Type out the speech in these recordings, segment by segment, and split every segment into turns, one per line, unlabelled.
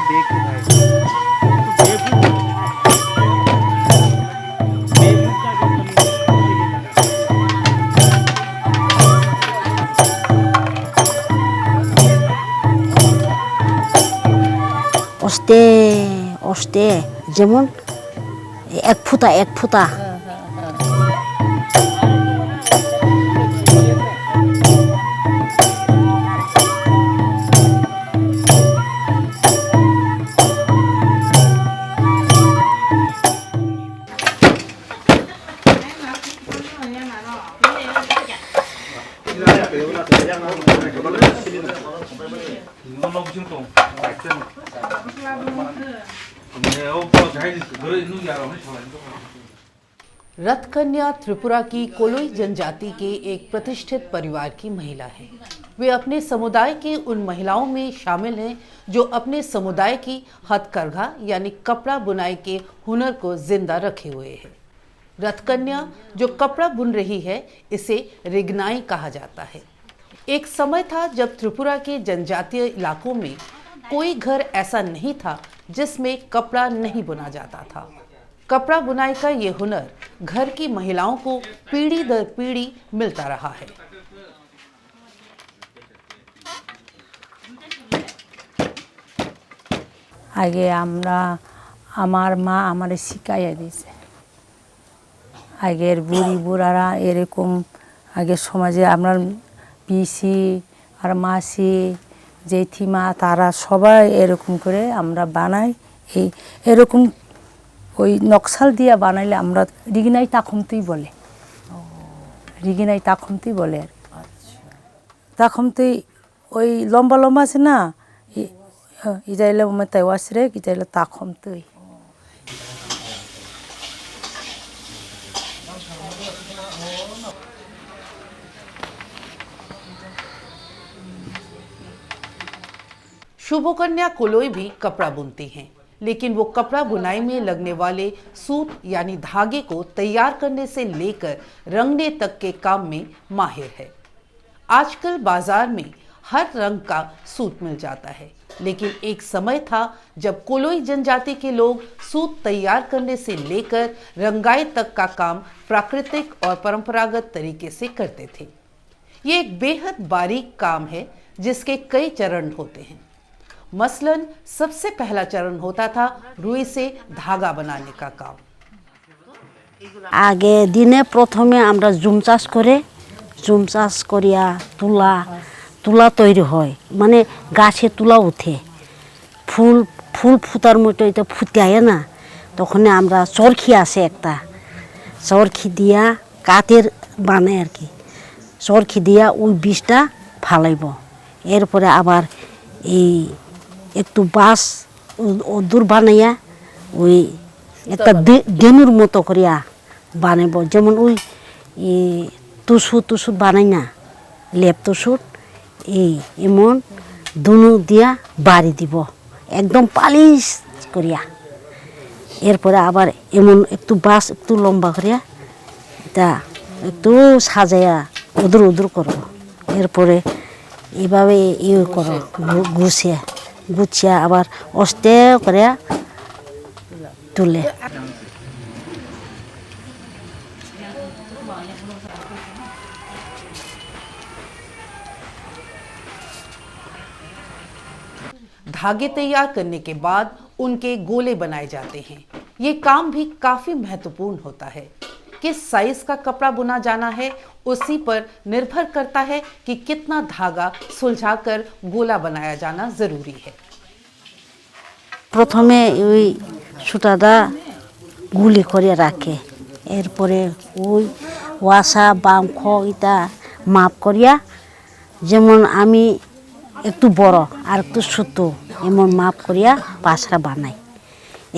देखो भाई, तो देखो देखो का
অস্তে অস্তে যেমন এক ফুটা এক ফুটা
रथकन्या त्रिपुरा की कोलोई जनजाति के एक प्रतिष्ठित परिवार की महिला है। वे अपने समुदाय की उन महिलाओं में शामिल हैं जो अपने समुदाय की हथकरघा यानी कपड़ा बुनाई के हुनर को जिंदा रखे हुए हैं। रथकन्या जो कपड़ा बुन रही है इसे रिगनाई कहा जाता है। एक समय था जब त्रिपुरा के जनजातीय इलाकों में कोई घर ऐसा नहीं था जिसमें कपड़ा नहीं बुना जाता था। कपड़ा बुनाई का ये हुनर घर की महिलाओं को पीढ़ी दर पीढ़ी मिलता रहा है।
आगे আমরা আমার মা আমারে শিখাইয়া দিয়েছে আগের বুড়ি বুড়ারা এরকম আগে সমাজে আমরা পিসি আর মাসি জেঠিমা তারা সবাই এরকম করে আমরা বানাই এই এরকম ওই নকশাল দিয়া বানাইলে আমরা রিগিনাই তাখমতুই বলে রিগিনাই তাখমতুই বলে তাখমতুই ওই লম্বা লম্বা আছে না ইজাইলে মতাই ওয়াসরে ইজাইলে তাখমতুই
शुभकन्या कोलोई भी कपड़ा बुनती हैं, लेकिन वो कपड़ा बुनाई में लगने वाले सूत यानी धागे को तैयार करने से लेकर रंगने तक के काम में माहिर है। आजकल बाजार में हर रंग का सूत मिल जाता है, लेकिन एक समय था जब कोलोई जनजाति के लोग सूत तैयार करने से लेकर रंगाई तक का काम प्राकृतिक और परंपरागत तरीके से करते थे। ये एक बेहद बारीक काम है जिसके कई चरण होते हैं। मसलन सबसे पहला चरण होता था रुई से धागा बनाने का काम।
আগে দিনে প্রথমে আমরা জুম চাষ করে জুম চাষ করিয়া তুলা তুলা তৈরি হয় মানে গাছে তুলা ওঠে ফুল ফুল ফুটার মতো এটা ফুটায় না তখন আমরা চরখি আছে একটা চরখি দিয়া কাঠের বানায় আর কি চরখি দিয়া ওই বীজটা ফালাইব এরপরে আবার এই একটু বাঁশ দূর বানাইয়া ওই একটা ডেনুর মতো করিয়া বানাইব যেমন ওই টুসু টুসু বানাই না লেপ টুসুর এই এমন দুনু দিয়া বাড়ি দিব একদম পালিশ করিয়া এরপরে আবার এমন একটু বাঁশ একটু লম্বা করিয়া এটা একটু সাজাইয়া উদুর উদুর করো এরপরে এইভাবে ইয়ে করো গুছিয়ে গুছিয়ে আবার অস্তে করে তুলে
धागे तैयार करने के बाद उनके गोले बनाए जाते हैं। ये काम भी काफी महत्वपूर्ण होता है। किस साइज का कपड़ा बुना जाना है उसी पर निर्भर करता है कि कितना धागा सुलझाकर गोला बनाया जाना जरूरी है।
প্রথমে ওই সুতাটা গুলি করে রাখে এরপরে ওই ওয়াসা বাঁখ এটা মাপ করিয়া যেমন আমি একটু বড় আর একটু ছোট এমন মাপ করিয়া পাছড়া বানাই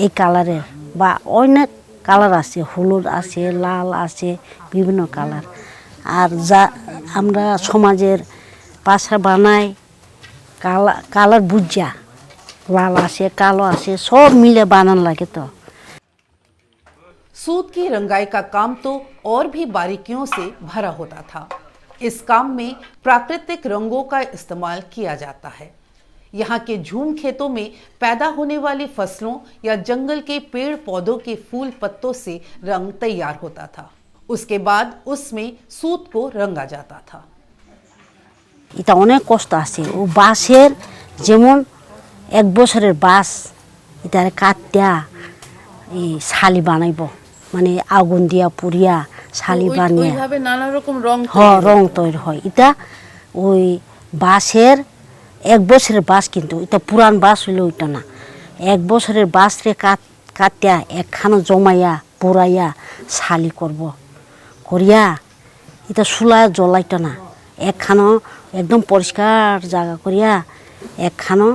এই কালারের বা অনেক কালার আছে হলুদ আছে লাল আছে বিভিন্ন কালার আর যা আমরা সমাজের পাছড়া বানাই কালার বুঝা लाल आसे कालो आसे सब मिले बानन लगे तो
सूत की रंगाई का काम तो और भी बारीकियों से भरा होता था। इस काम में प्राकृतिक रंगों का इस्तेमाल किया जाता है। यहाँ के झूम खेतों में पैदा होने वाली फसलों या जंगल के पेड़ पौधों के फूल पत्तों से रंग तैयार होता था। उसके बाद उसमें सूत को रंगा जाता था।
এটা অনেক কষ্ট আছে। ও বাঁশের যেমন এক বছরের বাঁশ এটারে কাটিয়া এই শালি বানাইব, মানে আগুন দিয়া পুড়িয়া শালি বানিয়ে
ওইভাবে নানা রকম রং
রং তৈরি হয়। এটা ওই বাঁশের এক বছরের বাঁশ, কিন্তু এটা পুরান বাঁশ হইলে ওইটা না। এক বছরের বাঁশরে কাটিয়া একখানো জমাইয়া পুরাইয়া শালি করব, করিয়া এটা চুলা জ্বলাইতো না, একখানো একদম পরিষ্কার জায়গা করিয়া একখানো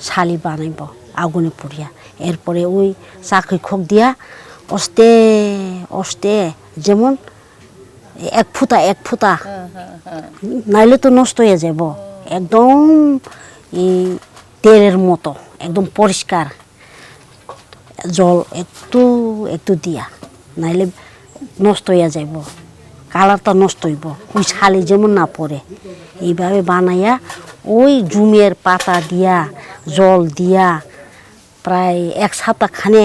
শালি বানাইব আগুনে পুড়িয়া। এরপরে ওই চাকরি খোক দিয়া অস্তে অস্তে যেমন এক ফুটা নাইলে তো নষ্ট হয়ে যাব, একদম এই তেলের মতো একদম পরিষ্কার জল একটু একটু দিয়া, নাইলে নষ্ট হয়ে যাব, কালারটা নষ্ট হইব, ওই শালি যেমন না পড়ে। এইভাবে বানাইয়া ওই জুমের পাতা দিয়া জল দিয়া প্রায় এক সপ্তাহ খানে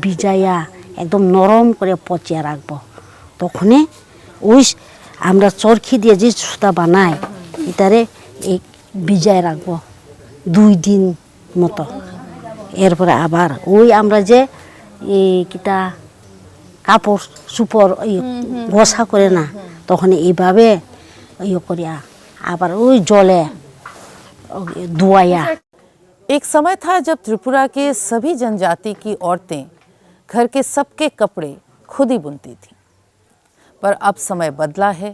ভিজাইয়া একদম নরম করে পচিয়া রাখবো। তখনই ওই আমরা চরখি দিয়ে যে সুতা বানাই এটারে এই ভিজায় রাখবো 2 দিন মতো। এরপরে আবার ওই আমরা যে এই কিটা কাপড় সুপর ঘষা করে না, তখন এইভাবে করিয়া আবার ওই জলে ধোয়াইয়া।
एक समय था जब त्रिपुरा के सभी जनजाति की औरतें घर के सबके कपड़े खुद ही बुनती थीं, पर अब समय बदला है।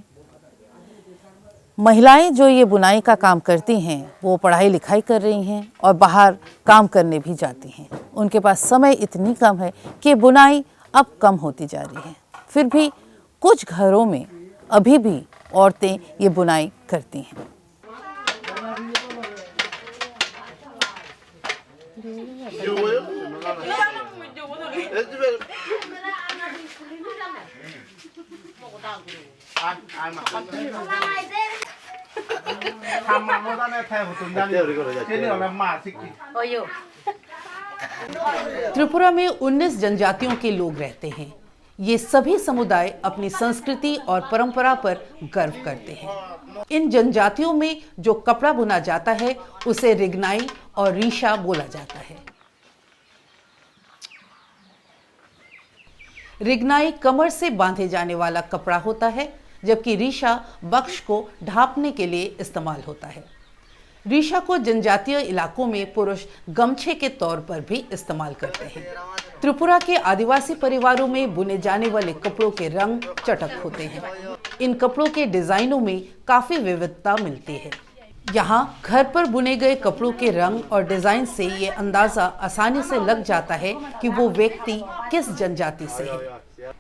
महिलाएं जो ये बुनाई का काम करती हैं वो पढ़ाई लिखाई कर रही हैं और बाहर काम करने भी जाती हैं। उनके पास समय इतनी कम है कि बुनाई अब कम होती जा रही है। फिर भी कुछ घरों में अभी भी औरतें ये बुनाई करती हैं।
त्रिपुरा में 19 जनजातियों के लोग रहते हैं। ये सभी समुदाय अपनी संस्कृति और परंपरा पर गर्व करते हैं। इन जनजातियों में जो कपड़ा बुना जाता है उसे रिगनाई और रीशा बोला जाता है। रिगनाई कमर से बांधे जाने वाला कपड़ा होता है, जबकि रीशा बक्श को ढांपने के लिए इस्तेमाल होता है। रीशा को जनजातीय इलाकों में पुरुष गमछे के तौर पर भी इस्तेमाल करते हैं। त्रिपुरा के आदिवासी परिवारों में बुने जाने वाले कपड़ों के रंग चटक होते हैं। इन कपड़ों के डिजाइनों में काफी विविधता मिलती है। यहाँ घर पर बुने गए कपड़ों के रंग और डिजाइन से ये अंदाजा आसानी से लग जाता है कि वो व्यक्ति किस जनजाति से है।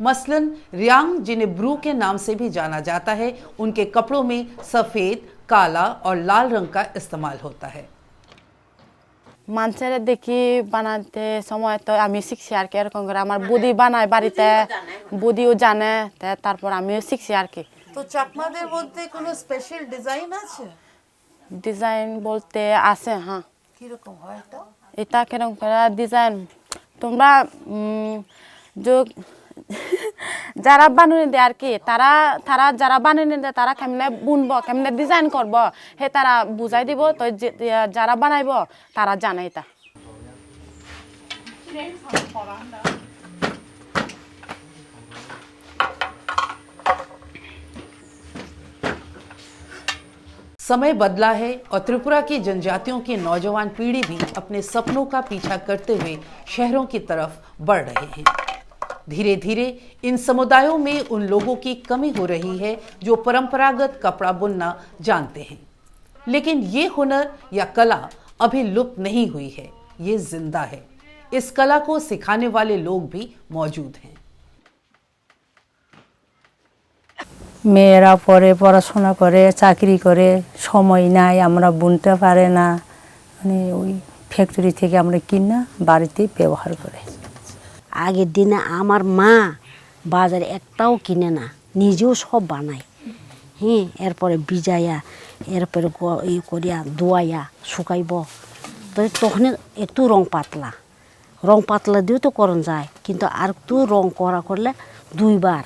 मसलन रियांग, जिन्हें ब्रू के नाम से भी जाना जाता है, उनके कपड़ों में सफेद, काला और लाल रंग का इस्तेमाल होता है।
মানুষের দেখি বানাতে সময় তো আমি শিখছি আর কি, এরকম করে আমার বুদি বানায় বাড়িতে, বুদিও জানে, তারপর আমিও শিখছি আর কি।
তো চাকমাদের মধ্যে কোনো স্পেশাল ডিজাইন আছে?
ডিজাইন বলতে আছে, হ্যাঁ।
কিরকম হয় এটা?
এটা কিরকম করে ডিজাইন তোমরা যারা বানুনি দেয় আর কি, তারা যারা বানুনি দেয় তারা কেমনে বুনবো, কেমনে ডিজাইন করবো হে তারা বুঝাই দিব। তো যারা বানাইব তারা জানে এটা।
समय बदला है और त्रिपुरा की जनजातियों की नौजवान पीढ़ी भी अपने सपनों का पीछा करते हुए शहरों की तरफ बढ़ रहे हैं। धीरे धीरे इन समुदायों में उन लोगों की कमी हो रही है जो परंपरागत कपड़ा बुनना जानते हैं, लेकिन ये हुनर या कला अभी लुप्त नहीं हुई है, ये जिंदा है। इस कला को सिखाने वाले लोग भी मौजूद हैं।
মেয়েরা পরে পড়াশোনা করে, চাকরি করে, সময় নাই, আমরা বুনতে পারে না, মানে ওই ফ্যাক্টরি থেকে আমরা কিনা বাড়িতে ব্যবহার করে।
আগের দিনে আমার মা বাজারে একটাও কিনে না, নিজেও সব বানায়। হ্যাঁ, এরপরে ভিজাইয়া, এরপরে করিয়া ধোয়াইয়া শুকাইব, তো তখন একটু রং পাতলা দিয়েও তো করণ যায়, কিন্তু আর একটু রং করলে 2বার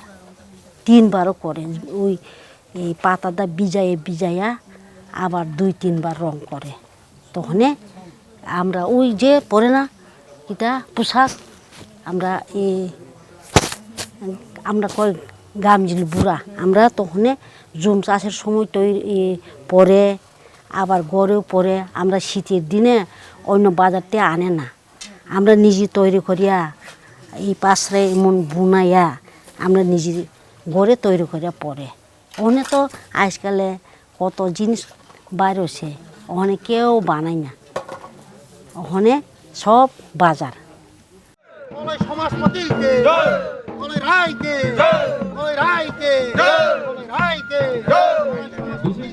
3বারও করে। ওই এই পাতাটা ভিজাইয়া আবার 2-3বার রং করে। তখন আমরা ওই যে পরে না এটা পোশাক, আমরা কই গামজিল বুড়া, আমরা তখন জুম চাষের সময় তৈরি পরে, আবার গড়েও পরে। আমরা শীতের দিনে অন্য বাজারতে আনে না, আমরা নিজে তৈরি করিয়া এই পাশে এমন বুনাইয়া আমরা নিজে গড়ে তৈরি করিয়া পরে। ওখানে তো আজকালে কত জিনিস বাইর হয়েছে, ওখানে কেউ বানায় না, ওখানে সব বাজার।
সমাজপতিকে ওই রায়কে ওই রায়কে ওই রায়কে।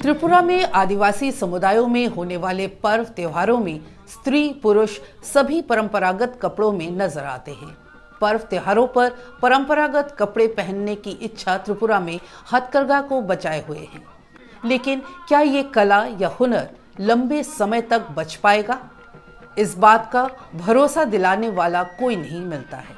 त्रिपुरा में आदिवासी समुदायों में होने वाले पर्व त्योहारों में स्त्री पुरुष सभी परंपरागत कपड़ों में नजर आते हैं। पर्व त्योहारों पर परंपरागत कपड़े पहनने की इच्छा त्रिपुरा में हथकरघा को बचाए हुए है, लेकिन क्या ये कला या हुनर लंबे समय तक बच पाएगा? इस बात का भरोसा दिलाने वाला कोई नहीं मिलता है।